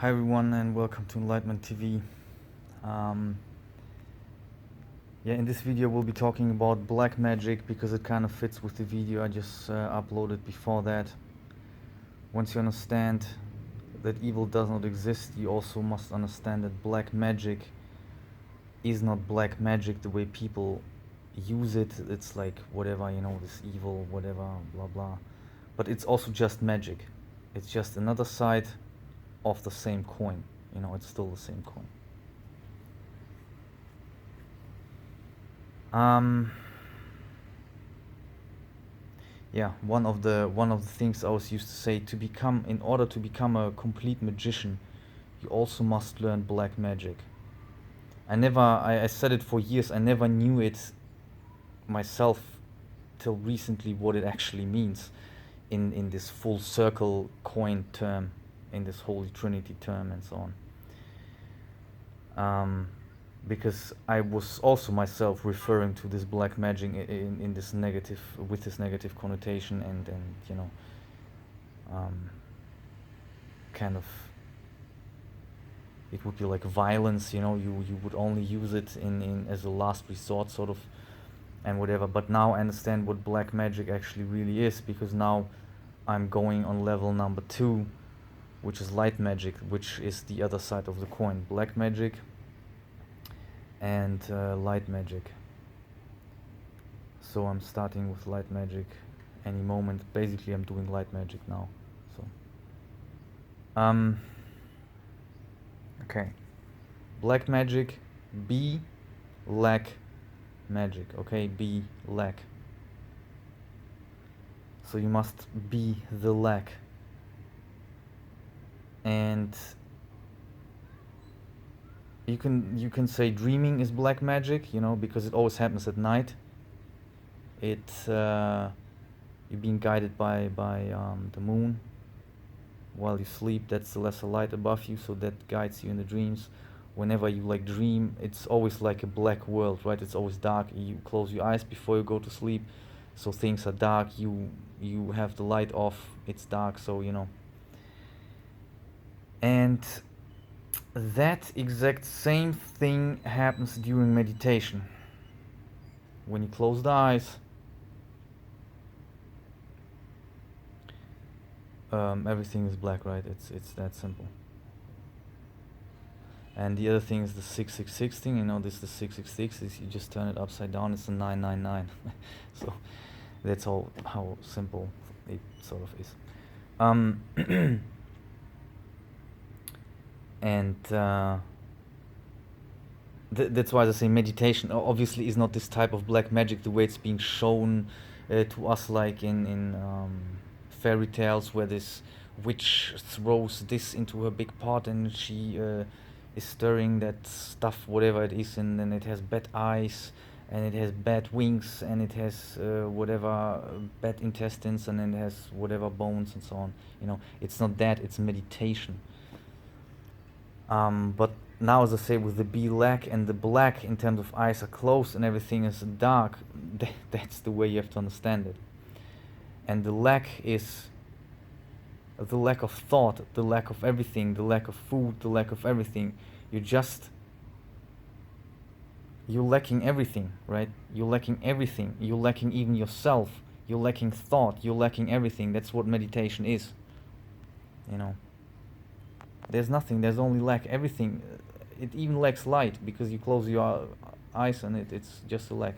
Hi everyone and welcome to Wl8te TV. In this video we'll be talking about black magic because it kind of fits with the video I just uploaded before that. Once you understand that evil does not exist, you also must understand that black magic is not black magic the way people use it. It's like whatever, this evil, whatever, blah blah. But it's also just magic. It's just another side of the same coin. It's still the same coin. One of the things I was used to say, in order to become a complete magician, you also must learn black magic. I said it for years, I never knew it myself till recently what it actually means in this full circle coin term, in this Holy Trinity term and so on. Because I was also myself referring to this black magic in this negative, with this negative connotation, and kind of, it would be like violence, you would only use it in as a last resort sort of, and whatever. But now I understand what black magic actually really is, because now I'm going on level number 2, which is light magic, which is the other side of the coin. Black magic and light magic. So I'm starting with light magic any moment. Basically I'm doing light magic now. So okay, black magic, bLACK magic. Okay, bLACK. So you must be the lack. And you can say dreaming is black magic, because it always happens at night. You're being guided by the moon while you sleep. That's the lesser light above you, so that guides you in the dreams. Whenever you dream, it's always like a black world, right? It's always dark. You close your eyes before you go to sleep, so things are dark. You have the light off, it's dark, so and that exact same thing happens during meditation. When you close the eyes, everything is black, right? It's that simple. And the other thing is the 666 thing. This is the 666. You just turn it upside down. It's a 999. So that's how simple it sort of is. And that's why I say meditation obviously is not this type of black magic the way it's being shown to us, like in fairy tales, where this witch throws this into her big pot and she is stirring that stuff, whatever it is, and then it has bad eyes and it has bad wings and it has whatever, bad intestines, and then it has whatever bones and so on. It's not that, it's meditation. But now, as I say, with the bLACK and the black, in terms of eyes are closed and everything is dark, that's the way you have to understand it. And the lack is the lack of thought, the lack of everything, the lack of food, the lack of everything. You're lacking everything, right? You're lacking everything. You're lacking even yourself. You're lacking thought. You're lacking everything. That's what meditation is. There's nothing, there's only lack. Everything, it even lacks light, because you close your eyes and it's just a lack.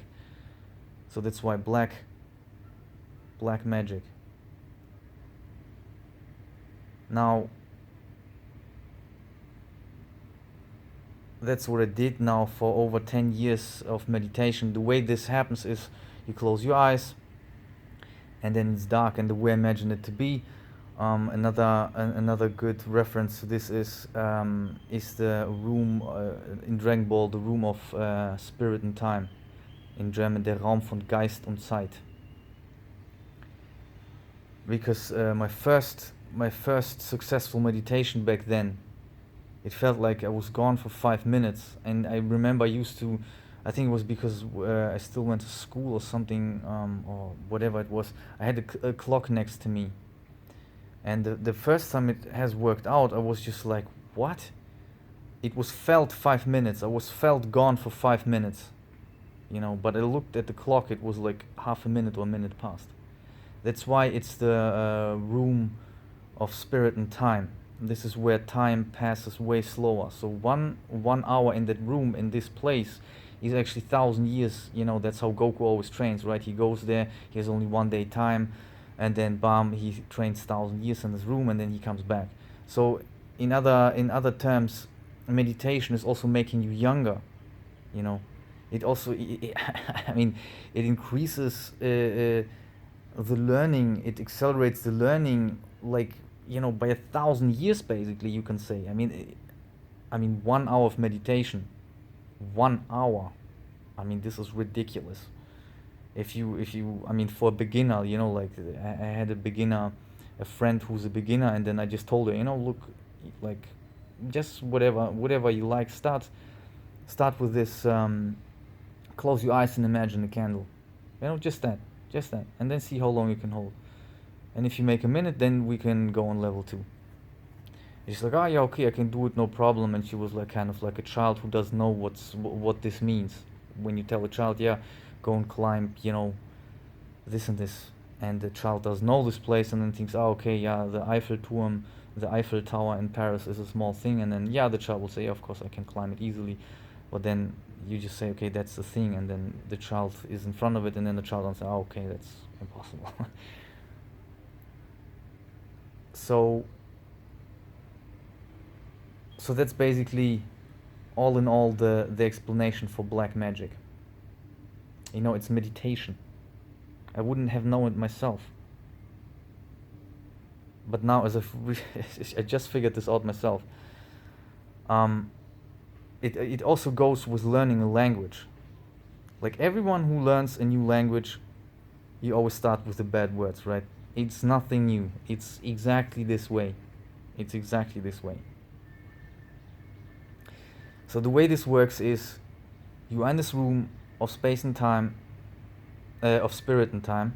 So that's why black magic. Now, that's what I did now for over 10 years of meditation. The way this happens is you close your eyes and then it's dark, and the way I imagine it to be. Another good reference to this is the room in Dragon Ball, the room of spirit and time. In German, der Raum von Geist und Zeit. Because my first successful meditation back then, it felt like I was gone for 5 minutes, and I remember I think it was because I still went to school or something, or whatever it was. I had a clock next to me. And the first time it has worked out, I was just like, what? It was felt 5 minutes. I was felt gone for 5 minutes, you know, but I looked at the clock, it was like half a minute or a minute past. That's why it's the room of spirit and time. This is where time passes way slower. So one hour in that room, in this place, is actually 1,000 years. You know, that's how Goku always trains, right? He goes there, he has only 1 day time, and then bam, he trains 1,000 years in this room, and then he comes back. So in other terms, meditation is also making you younger, you know. It also, I mean, it increases the learning, it accelerates the learning, like, you know, by 1,000 years, basically, you can say. I mean 1 hour of meditation, 1 hour. I mean, this is ridiculous. If you, I mean, for a beginner, you know, like, I had a friend who's a beginner, and then I just told her, you know, look, like, just whatever you like, start with this, close your eyes and imagine a candle, you know, just that, and then see how long you can hold. And if you make a minute, then we can go on level 2. She's like, oh yeah, okay, I can do it, no problem. And she was like, kind of like a child who doesn't know what this means. When you tell a child, yeah, go and climb, you know, this and this, and the child doesn't know this place, and then thinks, oh, okay, yeah, the Eiffel Tower in Paris is a small thing, and then, yeah, the child will say, yeah, of course I can climb it easily. But then you just say, okay, that's the thing, and then the child is in front of it, and then the child will say, oh, okay, that's impossible. So that's basically, all in all, the explanation for black magic. You know, it's meditation. I wouldn't have known it myself. But now, as I just figured this out myself, it also goes with learning a language. Like, everyone who learns a new language, you always start with the bad words, right? It's nothing new. It's exactly this way. So the way this works is, you are in this room of space and time, of spirit and time,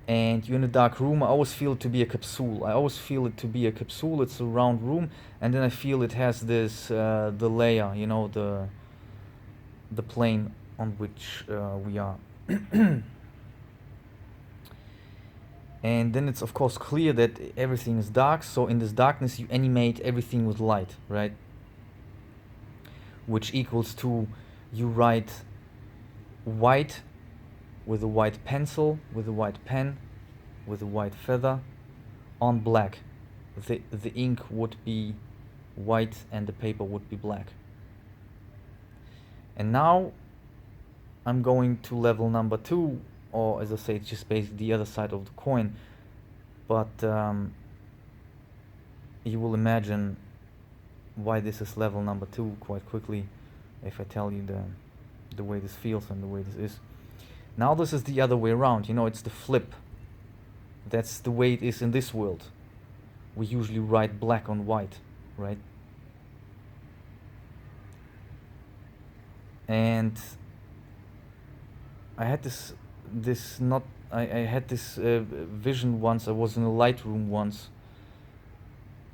and you're in a dark room. I always feel it to be a capsule. It's a round room, and then I feel it has this, the layer, you know, the plane on which we are. And then it's of course clear that everything is dark, so in this darkness you animate everything with light, right? Which equals to, you write white with a white pencil, with a white pen, with a white feather, on black. The ink would be white and the paper would be black. And now I'm going to level number 2, or as I say, it's just basically the other side of the coin. But you will imagine why this is level number 2 quite quickly if I tell you the way this feels and the way this is. Now this is the other way around, you know, it's the flip. That's the way it is in this world. We usually write black on white, right? And I had this vision once. I was in a light room once,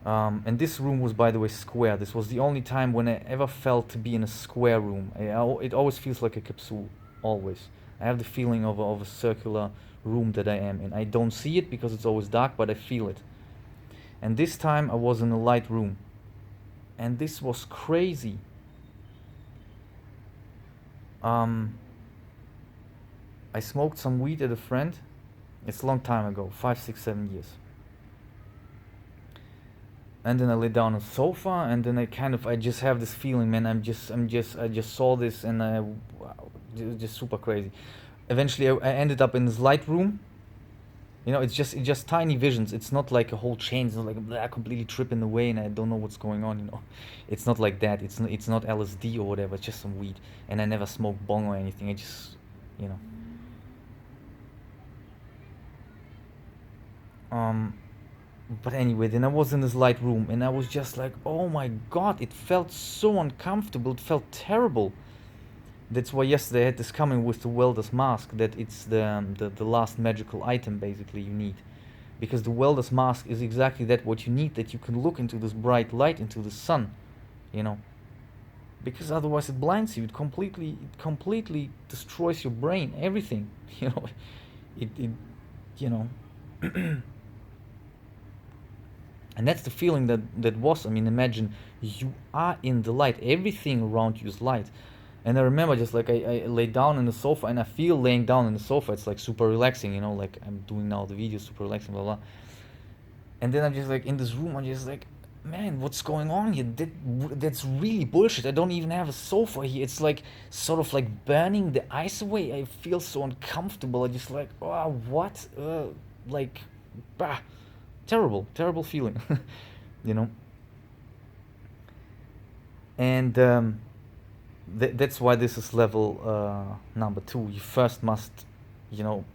and this room was, by the way, square. This was the only time when I ever felt to be in a square room. It always feels like a capsule, always. I have the feeling of a circular room that I am in. I don't see it because it's always dark, but I feel it. And this time I was in a light room, and this was crazy. I smoked some weed at a friend. It's a long time ago, 5, 6, 7 years. And then I lay down on the sofa, and then I just have this feeling, man. I just saw this, and it was just super crazy. Eventually, I ended up in this light room. You know, it's just tiny visions. It's not like a whole chain. It's not like I completely tripping away and I don't know what's going on. You know, it's not like that. It's not LSD or whatever. It's just some weed, and I never smoked bong or anything. I just, you know. But anyway, then I was in this light room, and I was just like, oh my god, it felt so uncomfortable. It felt terrible. That's why yesterday I had this coming with the welder's mask, that it's the last magical item basically you need, because the welder's mask is exactly that, what you need, that you can look into this bright light, into the sun, you know, because otherwise it blinds you. It completely destroys your brain, everything, you know. It you know. And that's the feeling that was, I mean, imagine you are in the light, everything around you is light. And I remember just like I lay down in the sofa, and I feel laying down in the sofa, it's like super relaxing, you know, like I'm doing now the video, super relaxing, blah blah. And then I'm just like in this room, I'm just like, man, what's going on here? That's really bullshit. I don't even have a sofa here. It's like sort of like burning the ice away. I feel so uncomfortable. I just like, oh, what? Like, bah, terrible feeling, you know. And that's why this is level number 2. You first must, you know,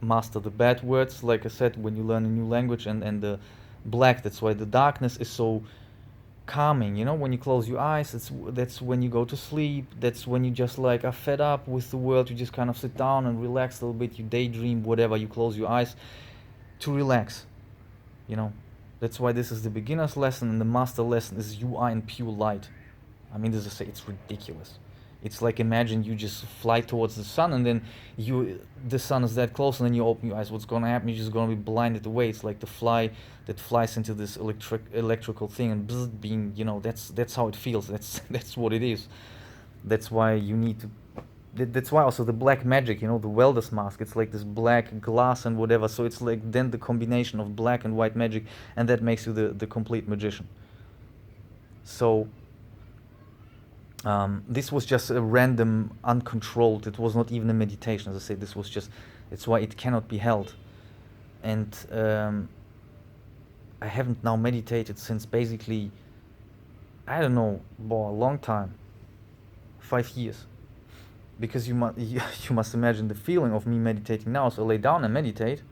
master the bad words, like I said, when you learn a new language, and the black. That's why the darkness is so calming, you know. When you close your eyes, that's when you go to sleep. That's when you just like are fed up with the world. You just kind of sit down and relax a little bit. You daydream, whatever. You close your eyes to relax, you know. That's why this is the beginner's lesson, and the master lesson is you are in pure light. I mean, as I say, it's ridiculous. It's like, imagine you just fly towards the sun, and then the sun is that close, and then you open your eyes. What's gonna happen? You're just gonna be blinded away. It's like the fly that flies into this electrical thing, and bzz, being, you know, that's how it feels. That's what it is. That's why you need to. That's why also the black magic, you know, the welder's mask. It's like this black glass and whatever. So it's like then the combination of black and white magic, and that makes you the complete magician. So. This was just a random, uncontrolled, it was not even a meditation, as I say, this was just, it's why it cannot be held. And I haven't now meditated since basically, I don't know, a long time, 5 years. Because you must imagine the feeling of me meditating now. So I lay down and meditate,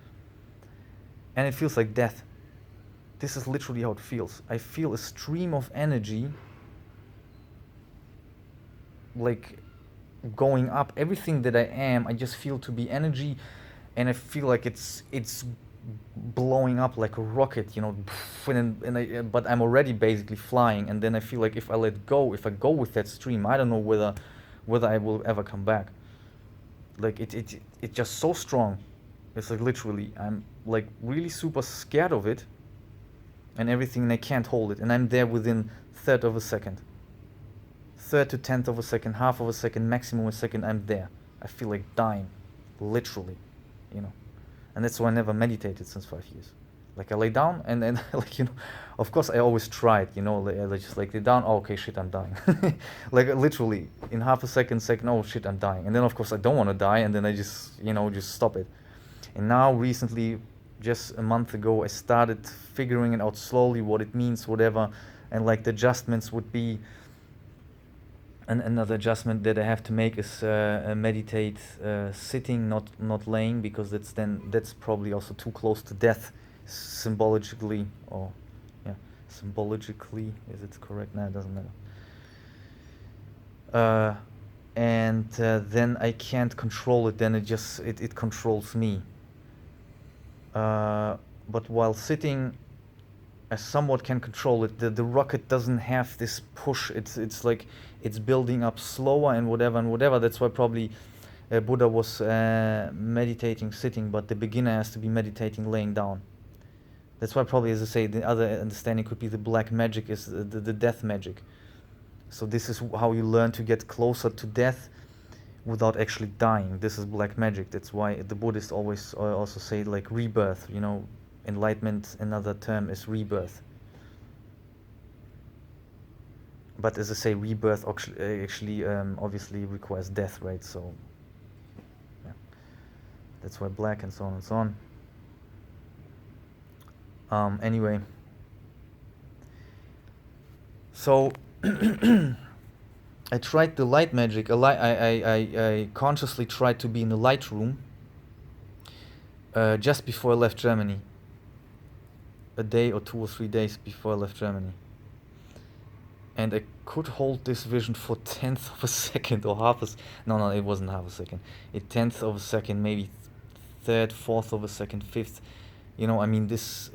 and it feels like death. This is literally how it feels. I feel a stream of energy like going up. Everything that I am, I just feel to be energy, and I feel like it's blowing up like a rocket, you know. But I'm already basically flying, and then I feel like if I let go, if I go with that stream, I don't know whether I will ever come back. Like it's just so strong. It's like literally I'm like really super scared of it and everything, and I can't hold it, and I'm there within third of a second. Third to tenth of a second, half of a second, maximum a second, I'm there. I feel like dying, literally, you know. And that's why I never meditated since 5 years. Like I lay down, and then like, you know, of course I always tried, you know, I just like lay down, oh, okay, shit, I'm dying. Like literally in half a second, oh shit, I'm dying. And then of course I don't want to die, and then I just, you know, just stop it. And now recently, just a month ago, I started figuring it out slowly, what it means, whatever, and like the adjustments would be. And another adjustment that I have to make is meditate sitting, not laying, because that's probably also too close to death, symbolically, or yeah, symbolically, is it correct? No, it doesn't matter. And then I can't control it. Then it controls me. But while sitting, I somewhat can control it. The rocket doesn't have this push. It's like it's building up slower and whatever. That's why probably Buddha was meditating sitting, but the beginner has to be meditating laying down. That's why probably, as I say, the other understanding could be the black magic is the death magic. So this is how you learn to get closer to death without actually dying. This is black magic. That's why the Buddhists always also say like rebirth, you know. Enlightenment, another term is rebirth. But as I say, rebirth actually obviously requires death, right? So yeah, that's why black and so on and so on. Anyway, so I tried the light magic. I consciously tried to be in the light room just before I left Germany. A day or 2 or 3 days before I left Germany. And I could hold this vision for 10th of a second or no, it wasn't half a second. A 10th of a second, maybe 3rd, 4th of a second, 5th. You know, I mean, this,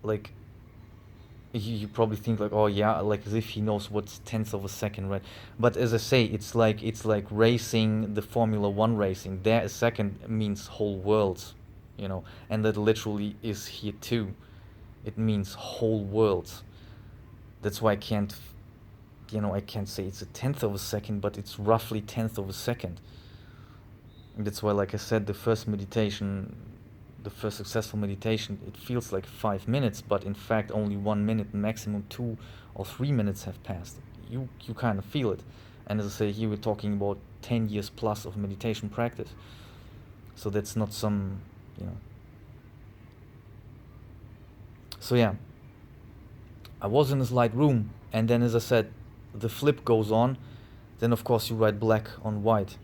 like, you probably think like, oh yeah, like as if he knows what's tenth of a second, right? But as I say, it's like racing, the Formula One racing. There, a second means whole worlds, you know, and that literally is here too. It means whole worlds. That's why I can't, you know, I can't say it's a tenth of a second, but it's roughly tenth of a second. And that's why, like I said, the first successful meditation, it feels like 5 minutes, but in fact only 1 minute, maximum 2 or 3 minutes have passed. You kind of feel it. And as I say, here we're talking about 10 years plus of meditation practice. So that's not some, you know. So yeah, I was in this light room, and then as I said, the flip goes on. Then of course you write black on white.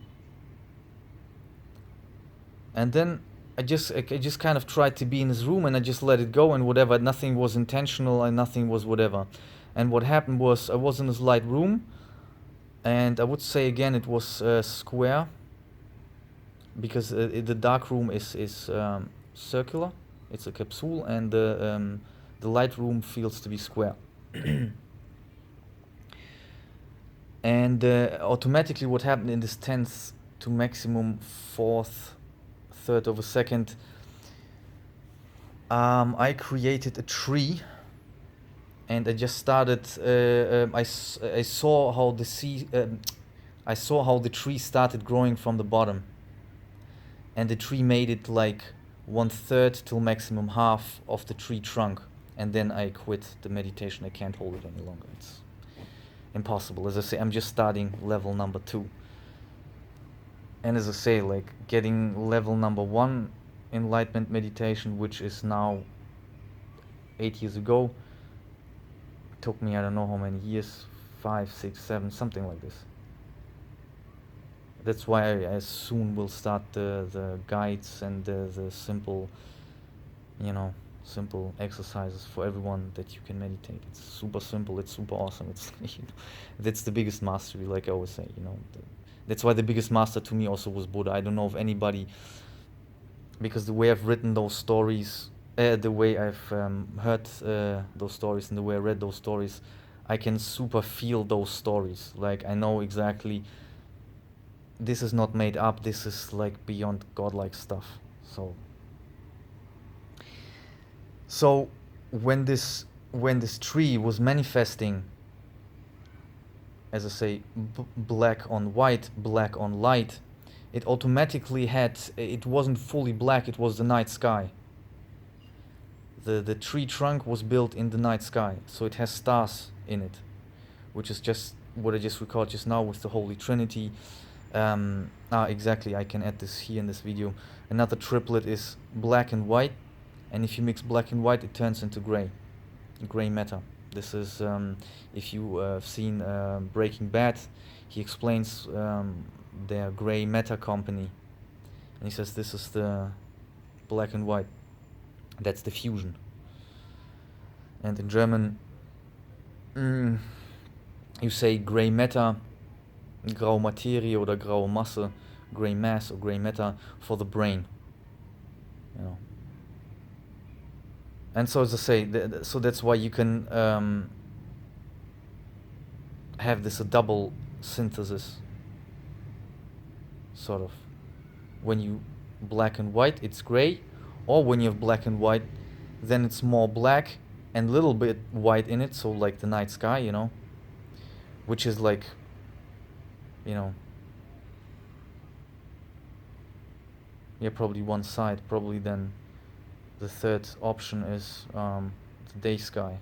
And then I just kind of tried to be in this room, and I just let it go and whatever. Nothing was intentional and nothing was whatever. And what happened was I was in this light room, and I would say again it was square, because the dark room is circular. It's a capsule, and the light room feels to be square. And automatically what happened in this 10th to maximum 4th third of a second, I created a tree, and I just started. I saw how I saw how the tree started growing from the bottom, and the tree made it like 1/3 till maximum half of the tree trunk, and then I quit the meditation. I can't hold it any longer. It's impossible. As I say, I'm just starting level number 2. And as I say, like getting level number 1 enlightenment meditation, which is now 8 years ago, took me I don't know how many years, 5, 6, 7, something like this. That's why I soon will start the guides and the simple, you know, simple exercises for everyone that you can meditate. It's super simple. It's super awesome. It's you know, that's the biggest mastery, like I always say. You know, that's why the biggest master to me also was Buddha. I don't know of anybody, because the way I've written those stories, the way I've heard those stories, and the way I read those stories, I can super feel those stories. Like I know exactly. This is not made up. This is like beyond godlike stuff. So when this tree was manifesting, as I say, black on white, black on light, it automatically had. It wasn't fully black. It was the night sky. The tree trunk was built in the night sky, so it has stars in it, which is just what I just recalled just now with the Holy Trinity. Exactly, I can add this here in this video. Another triplet is black and white, and if you mix black and white, it turns into gray matter. This is, if you have seen Breaking Bad, he explains their gray matter company, and he says this is the black and white. That's the fusion. And in German, you say gray matter, graue Materie oder graue Masse, gray mass or gray matter for the brain. You know. And so as I say, so that's why you can have this a double synthesis, sort of. When you black and white, it's gray, or when you have black and white, then it's more black and little bit white in it, so like the night sky, you know, which is like, you know, yeah, probably one side. Probably then the third option is the day sky.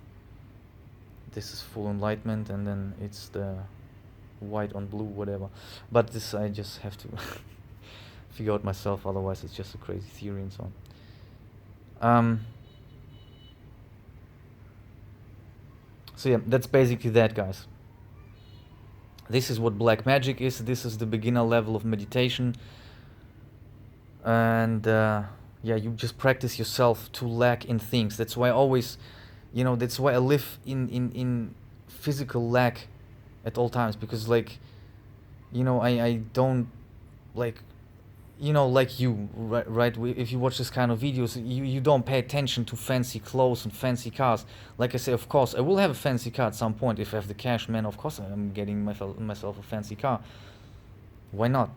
This is full enlightenment, and then it's the white on blue, whatever. But this I just have to figure out myself, otherwise it's just a crazy theory and so on. So yeah, that's basically that, guys. This is what black magic is. This is the beginner level of meditation. And yeah, you just practice yourself to lack in things. That's why I always, you know, that's why I live in physical lack at all times, because like, you know, I don't like, you know, like you, right? If you watch this kind of videos, you don't pay attention to fancy clothes and fancy cars. Like I say, of course, I will have a fancy car at some point if I have the cash, man. Of course, I'm getting myself a fancy car. Why not,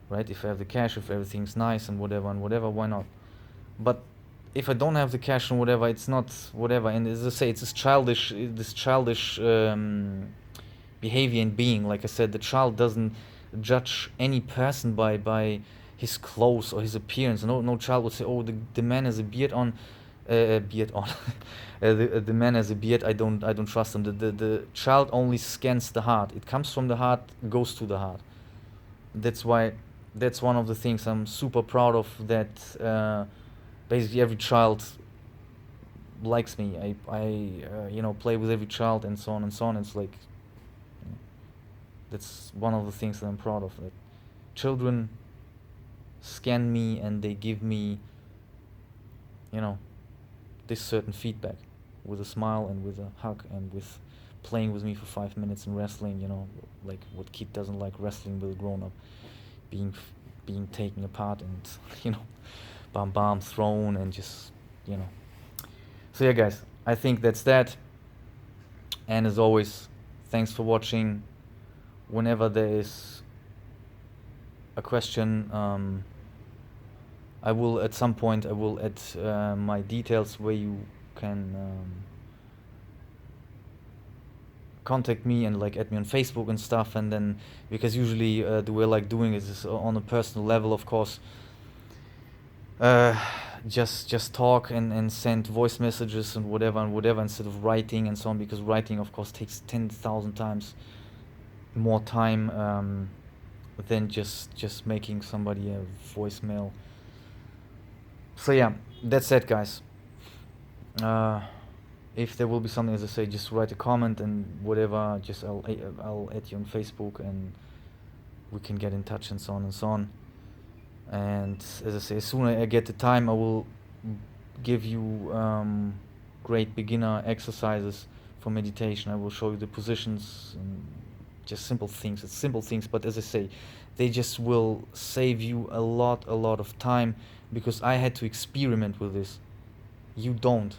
right? If I have the cash, if everything's nice and whatever, why not? But if I don't have the cash and whatever, it's not whatever. And as I say, it's this childish behavior and being. Like I said, the child doesn't judge any person by his clothes or his appearance. No child would say, "Oh, the man has a beard on, beard on." The man has a beard. I don't trust him. The child only scans the heart. It comes from the heart, goes to the heart. That's why. That's one of the things I'm super proud of. That basically every child likes me. I play with every child and so on and so on. It's like, that's one of the things that I'm proud of. That children scan me and they give me, this certain feedback with a smile and with a hug and with playing with me for 5 minutes and wrestling. Like what kid doesn't like wrestling with a grown up, being taken apart and bam thrown and just. So yeah, guys, I think that's that. And as always, thanks for watching. Whenever there is a question, I will at some point add my details where you can contact me and like add me on Facebook and stuff. And then, because usually the way I like doing it is on a personal level, of course. Just talk and send voice messages and whatever instead of writing and so on, because writing of course takes 10,000 times more time than just making somebody a voicemail. So yeah, that's it, guys. If there will be something, as I say, just write a comment and whatever. Just I'll add you on Facebook and we can get in touch and so on and so on. And as I say, as soon as I get the time, I will give you great beginner exercises for meditation. I will show you the positions and just simple things. It's simple things, but as I say, they just will save you a lot of time, because I had to experiment with this. You don't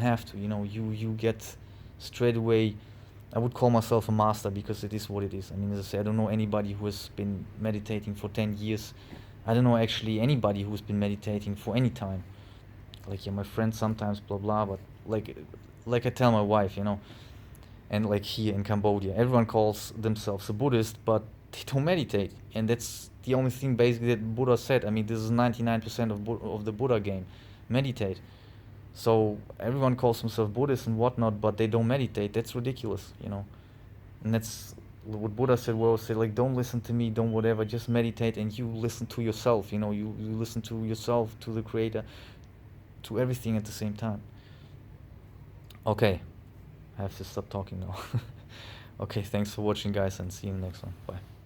have to. You get straight away. I would call myself a master, because it is what it is. I mean, as I say, I don't know anybody who has been meditating for 10 years. I don't know actually anybody who's been meditating for any time. Like, yeah, my friends sometimes, blah blah, but like I tell my wife, and like here in Cambodia, everyone calls themselves a Buddhist, but they don't meditate, and that's the only thing basically that Buddha said. I mean, this is 99% of the Buddha game, meditate. So everyone calls themselves Buddhist and whatnot, but they don't meditate. That's ridiculous, and that's what Buddha said. Well, say like, don't listen to me, don't whatever, just meditate and you listen to yourself. You listen to yourself, to the Creator, to everything at the same time. Okay, I have to stop talking now. Okay, thanks for watching, guys, and see you in the next one. Bye.